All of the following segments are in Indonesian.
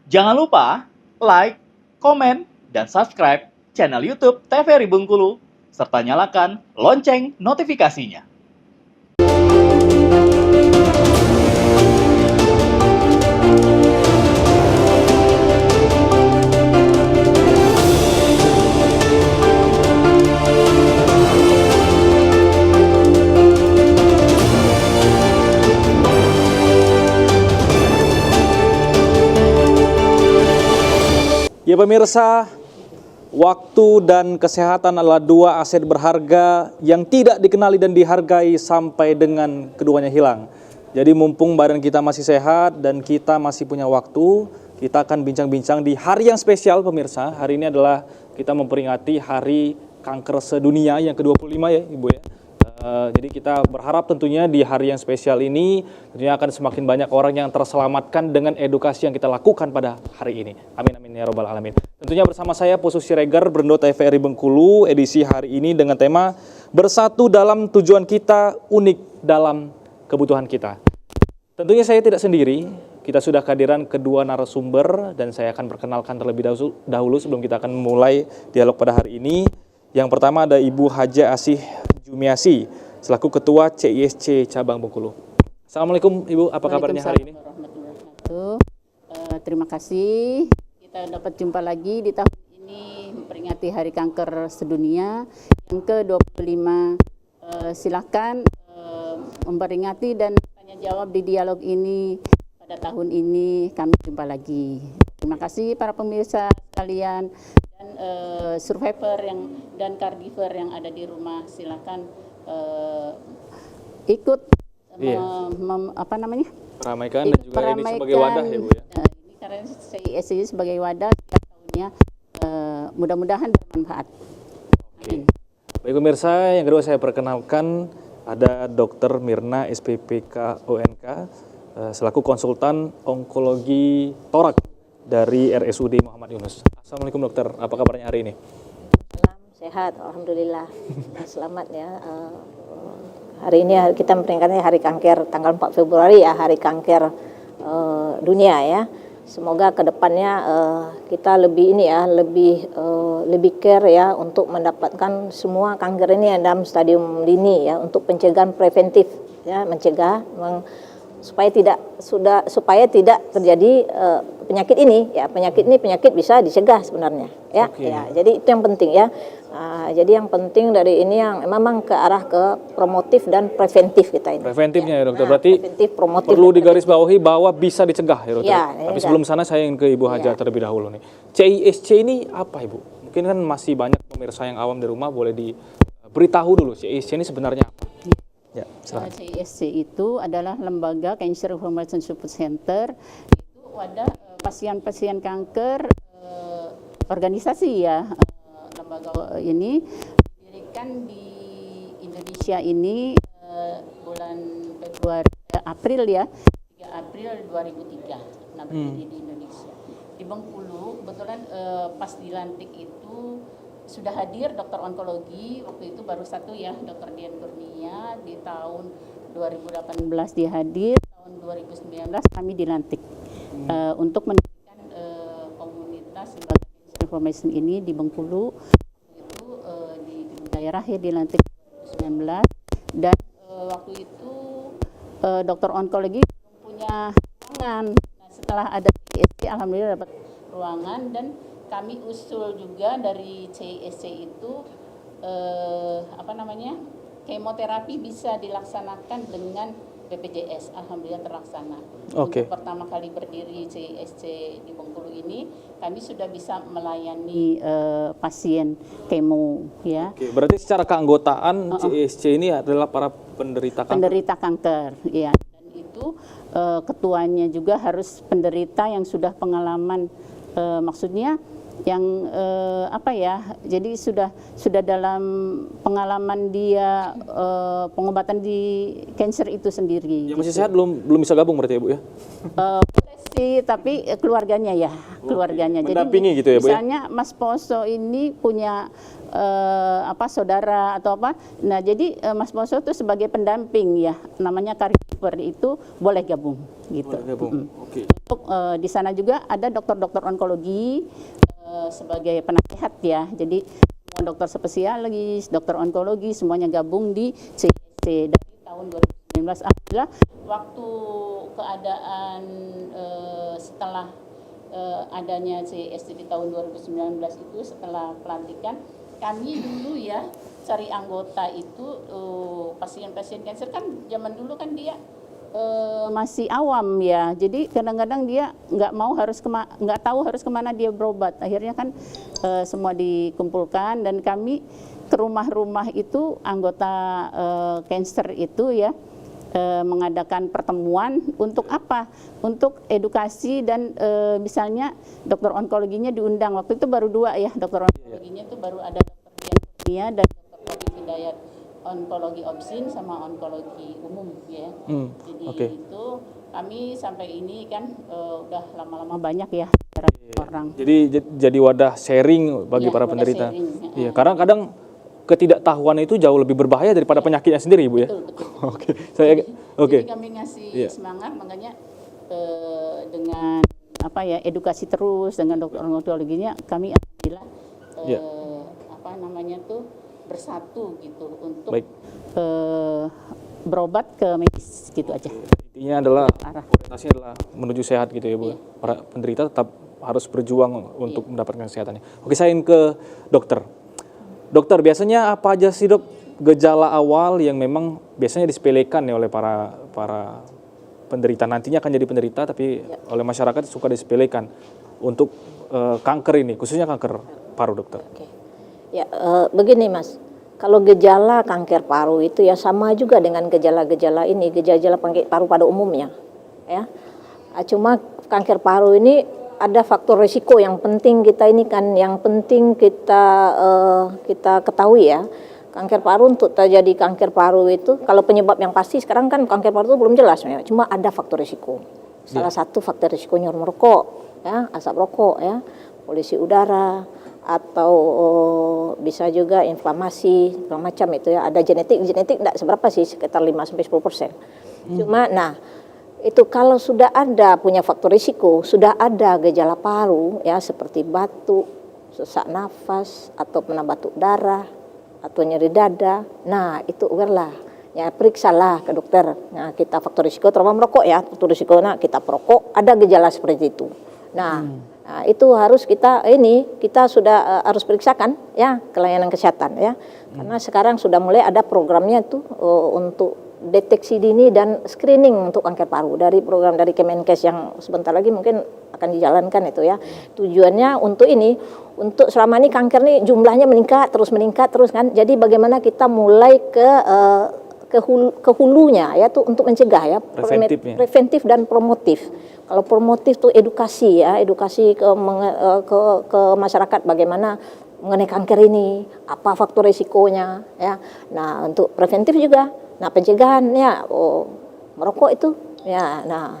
Jangan lupa like, komen, dan subscribe channel YouTube TVRI Bengkulu, serta nyalakan lonceng notifikasinya. Ya pemirsa, waktu dan kesehatan adalah dua aset berharga yang tidak dikenali dan dihargai sampai dengan keduanya hilang. Jadi mumpung badan kita masih sehat dan kita masih punya waktu, kita akan bincang-bincang di hari yang spesial pemirsa. Hari ini adalah kita memperingati Hari Kanker Sedunia yang ke-25 ya Ibu ya. Jadi kita berharap tentunya di hari yang spesial ini tentunya akan semakin banyak orang yang terselamatkan dengan edukasi yang kita lakukan pada hari ini. Amin amin ya robbal alamin. Tentunya bersama saya Pusu Siregar, Berendo TVRI Bengkulu, edisi hari ini dengan tema Bersatu dalam Tujuan Kita, Unik dalam Kebutuhan Kita. Tentunya saya tidak sendiri, kita sudah kehadiran kedua narasumber dan saya akan perkenalkan terlebih dahulu sebelum kita akan memulai dialog pada hari ini. Yang pertama ada Ibu Haja Asih Jumiasi, selaku Ketua CISC Cabang Bengkulu. Assalamualaikum Ibu, apa kabarnya hari ini? Terima kasih, kita dapat jumpa lagi di tahun ini memperingati Hari Kanker Sedunia yang ke-25. Silakan memperingati dan tanya jawab di dialog ini pada tahun ini kami jumpa lagi. Terima kasih para pemirsa sekalian. Dan survivor dan caregiver yang ada di rumah, silakan ikut meramaikan dan juga ini sebagai wadah ya Bu ya. Ini karena CISC sebagai wadah setiap tahunnya, mudah-mudahan bermanfaat. Oke. Baik pemirsa, yang kedua saya perkenalkan ada Dr. Mirna SPPK ONK selaku konsultan onkologi torak dari RSUD Muhammad Yunus. Assalamualaikum dokter, apa kabarnya hari ini? Salam sehat, alhamdulillah. Selamat ya. Hari ini kita memperingati Hari Kanker tanggal 4 Februari ya, Hari Kanker Dunia ya. Semoga kedepannya kita lebih lebih care ya untuk mendapatkan semua kanker ini dalam stadium dini ya, untuk pencegahan preventif ya, mencegah supaya tidak terjadi penyakit ini ya. Penyakit bisa dicegah sebenarnya ya. Okay. Ya, jadi itu yang penting ya. Jadi yang penting dari ini yang memang ke arah ke promotif dan preventif kita ini. Preventifnya ya dokter, berarti preventif, promotif, perlu digarisbawahi bahwa bisa dicegah ya dokter. Ya, tapi sebelum sana saya ingin ke Ibu Haja terlebih dahulu nih. CISC ini apa Ibu? Mungkin kan masih banyak pemirsa yang awam di rumah, boleh diberitahu dulu CISC ini sebenarnya apa? Ya, silakan. CISC itu adalah lembaga Cancer Information Support Center. Itu wadah pasien-pasien kanker, organisasi ya. Lembaga ini didirikan di Indonesia ini bulan April ya, 3 April 2003. Nah, berdiri di Indonesia. Di Bengkulu, kebetulan pas dilantik itu sudah hadir dokter onkologi, waktu itu baru satu ya, Dr. Dian Kurnia. Di tahun 2018 dia hadir, tahun 2019 kami dilantik untuk mendirikan komunitas lembaga information ini di Bengkulu. Waktu itu di daerah ya dilantik 2019, dan waktu itu dokter onkologi belum punya ruangan. Nah, setelah ada CISC alhamdulillah dapat ruangan, dan kami usul juga dari CISC itu kemoterapi bisa dilaksanakan dengan BPJS. Alhamdulillah terlaksana. Oke. Untuk pertama kali berdiri CISC di Bengkulu ini, kami sudah bisa melayani pasien kemo ya. Oke, berarti secara keanggotaan CISC ini adalah para penderita kanker ya. Dan itu ketuanya juga harus penderita yang sudah pengalaman, maksudnya yang jadi sudah dalam pengalaman dia pengobatan di cancer itu sendiri. Yang masih sehat belum bisa gabung berarti ya Bu ya? Boleh sih, tapi keluarganya ya, keluarganya. Jadi mendampingi gitu ya, Bu, ya? misalnya Mas Poso ini punya saudara atau apa. Nah, jadi Mas Poso itu sebagai pendamping ya, namanya caregiver itu boleh gabung gitu. Boleh gabung. Oke. Untuk di sana juga ada dokter-dokter onkologi sebagai penasehat ya. Jadi semua dokter spesialis, dokter onkologi semuanya gabung di CSC dari tahun 2019. Alhamdulillah waktu keadaan setelah adanya CSC di tahun 2019 itu, setelah pelantikan kami dulu ya cari anggota itu pasien-pasien kanker kan zaman dulu kan dia masih awam ya, jadi kadang-kadang dia nggak tahu harus kemana dia berobat. Akhirnya kan semua dikumpulkan dan kami ke rumah-rumah itu anggota cancer itu ya mengadakan pertemuan untuk apa? Untuk edukasi dan misalnya dokter onkologinya diundang. Waktu itu baru 2 ya, dokter onkologinya itu baru ada dokter Dian Kurnia dan dokter Taufik Hidayat, onkologi obsin sama onkologi umum ya. Jadi itu kami sampai ini kan udah lama-lama banyak ya orang. Jadi wadah sharing bagi para penderita. Iya, karena kadang ketidaktahuan itu jauh lebih berbahaya daripada penyakitnya sendiri, Bu ya. Betul. Oke. Jadi kami ngasih semangat, makanya dengan apa ya, edukasi terus dengan dokter onkologinya kami alhamdulillah apa namanya tuh bersatu gitu untuk berobat ke medis gitu aja. Intinya adalah orientasinya adalah menuju sehat gitu ya, Bu. Para penderita tetap harus berjuang untuk mendapatkan kesehatannya. Oke, saya ingin ke dokter. Dokter, biasanya apa aja sih, Dok, gejala awal yang memang biasanya disepelekan ya oleh para penderita, nantinya akan jadi penderita tapi oleh masyarakat suka disepelekan untuk kanker ini, khususnya kanker paru, Dokter? Oke. Ya, begini Mas, kalau gejala kanker paru itu ya sama juga dengan gejala-gejala ini, gejala paru pada umumnya, ya. Cuma kanker paru ini ada faktor risiko yang penting kita ketahui ya. Kanker paru, untuk terjadi kanker paru itu, kalau penyebab yang pasti sekarang kan kanker paru itu belum jelas ya, cuma ada faktor risiko. Salah satu faktor risikonya merokok, ya, asap rokok, ya, polusi udara, atau bisa juga inflamasi segala macam itu ya. Ada genetik enggak seberapa sih, sekitar 5-10%. Cuma itu kalau sudah ada punya faktor risiko, sudah ada gejala paru ya seperti batuk, sesak nafas, atau pernah batuk darah, atau nyeri dada, nah itu aware lah, ya periksalah ke dokter. Nah kita faktor risiko terutama merokok ya, faktor risiko kita perokok, ada gejala seperti itu. Nah itu harus kita sudah harus periksakan ya ke layanan kesehatan ya, karena sekarang sudah mulai ada programnya tuh untuk deteksi dini dan screening untuk kanker paru dari program dari Kemenkes yang sebentar lagi mungkin akan dijalankan itu ya. Tujuannya untuk selama ini kanker nih jumlahnya meningkat terus kan. Jadi bagaimana kita mulai ke hulunya ya tuh untuk mencegah ya, preventif dan promotif. Kalau promotif tuh edukasi ke masyarakat bagaimana mengenai kanker ini, apa faktor risikonya ya. Nah, untuk preventif juga. Nah, pencegahan ya merokok itu ya. Nah,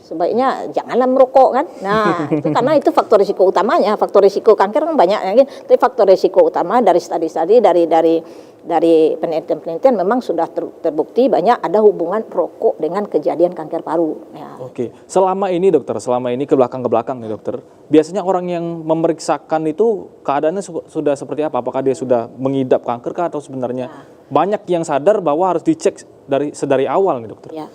sebaiknya janganlah merokok kan. Nah, itu karena itu faktor risiko utamanya. Faktor risiko kanker kan banyak ya, tapi faktor risiko utama dari studi-studi dari penelitian memang sudah terbukti banyak ada hubungan rokok dengan kejadian kanker paru ya. Oke. Selama ini dokter, ke belakang nih dokter, biasanya orang yang memeriksakan itu keadaannya sudah seperti apa? Apakah dia sudah mengidap kanker kah, atau sebenarnya banyak yang sadar bahwa harus dicek sedari awal nih dokter? Ya.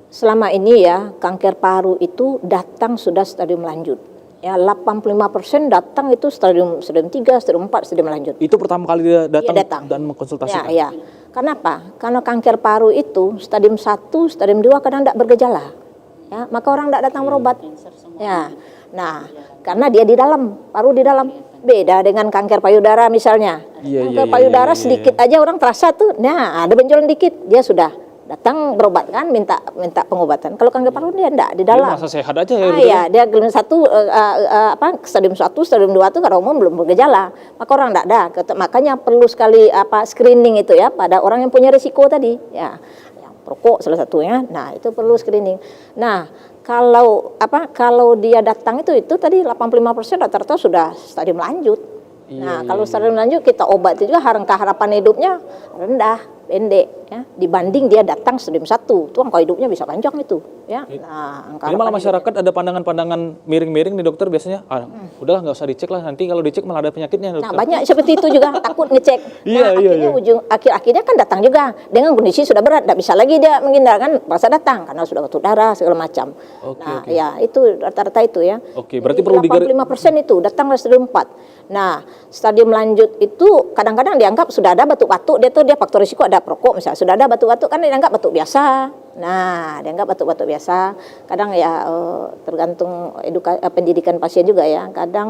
Selama ini ya kanker paru itu datang sudah stadium lanjut. Ya 85% datang itu stadium 3, stadium 4, stadium lanjut. Itu pertama kali dia datang dan mengkonsultasikan. Ya. Kenapa? Karena kanker paru itu stadium 1, stadium 2 kadang tidak bergejala. Ya, maka orang tidak datang berobat. Ya. Nah, karena dia di dalam, paru di dalam. Beda dengan kanker payudara misalnya. Kanker payudara sedikit aja orang terasa tuh. Nah, ada benjolan dikit, dia sudah datang berobat kan, minta pengobatan. Kalau kanker paru dia enggak di dalam. Dia merasa sehat aja ya. Iya, dia stadium 1, stadium 2 itu kalau umum belum bergejala. Maka orang enggak ada. Makanya perlu sekali screening itu ya pada orang yang punya risiko tadi ya. Yang perokok salah satunya. Nah, itu perlu screening. Nah, kalau dia datang itu tadi 85% rata-rata sudah stadium lanjut. Nah, kalau stadium lanjut kita obati juga harapan hidupnya rendah, pendek ya, dibanding dia datang stadium 1. Itu angka hidupnya bisa panjang itu ya. Nah, angka Ini malah masyarakat ada pandangan-pandangan miring-miring nih dokter biasanya. Udahlah nggak usah dicek lah, nanti kalau dicek malah ada penyakitnya dokter. Nah, banyak seperti itu juga takut ngecek. Iya, Akhirnya akhir-akhirnya kan datang juga dengan kondisi sudah berat, tidak bisa lagi dia menghindarkan rasa datang karena sudah batuk darah segala macam. Ya itu rata-rata itu ya. Oke, berarti perlu 85% itu datang dari stadium 4. Nah, stadium lanjut itu kadang-kadang dianggap sudah ada batuk-batuk, dia faktor risiko ada perokok misalnya, sudah ada batuk-batuk kan dianggap batuk biasa. Nah, dianggap batuk-batuk biasa. Kadang ya tergantung pendidikan pasien juga ya. Kadang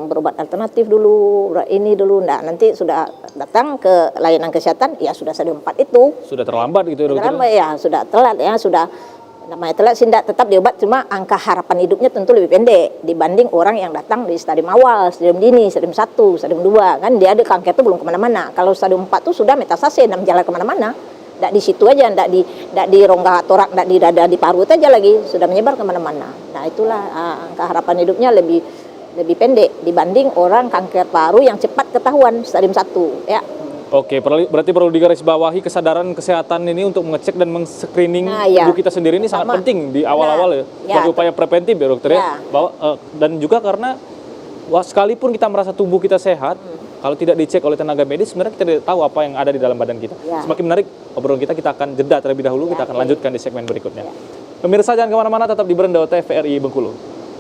berobat alternatif dulu, berobat ini dulu. Nah, nanti sudah datang ke layanan kesehatan ya sudah stadium 4 itu. Sudah terlambat gitu ya dokter? Terlambat ya, sudah telat ya, sudah namanya telat sih tetap diobat, cuma angka harapan hidupnya tentu lebih pendek dibanding orang yang datang di stadium awal, stadium dini, stadium 1, stadium 2 kan dia ada kanker itu belum kemana-mana. Kalau stadium 4 tuh sudah metastase dan menjalar kemana-mana, tidak di situ aja, tidak di rongga torak, tidak di dada, di paru aja lagi, sudah menyebar kemana-mana. Nah itulah angka harapan hidupnya lebih pendek dibanding orang kanker paru yang cepat ketahuan stadium 1 ya. Oke, berarti perlu digarisbawahi kesadaran kesehatan ini untuk mengecek dan men-screening tubuh kita sendiri ini sangat penting di awal-awal ya. Sebagai upaya preventif ya dokter ya. Dan juga karena sekalipun kita merasa tubuh kita sehat, kalau tidak dicek oleh tenaga medis sebenarnya kita tidak tahu apa yang ada di dalam badan kita. Semakin menarik obrolan kita akan jeda terlebih dahulu, kita akan lanjutkan di segmen berikutnya. Pemirsa jangan kemana-mana, tetap di Beranda TVRI Bengkulu.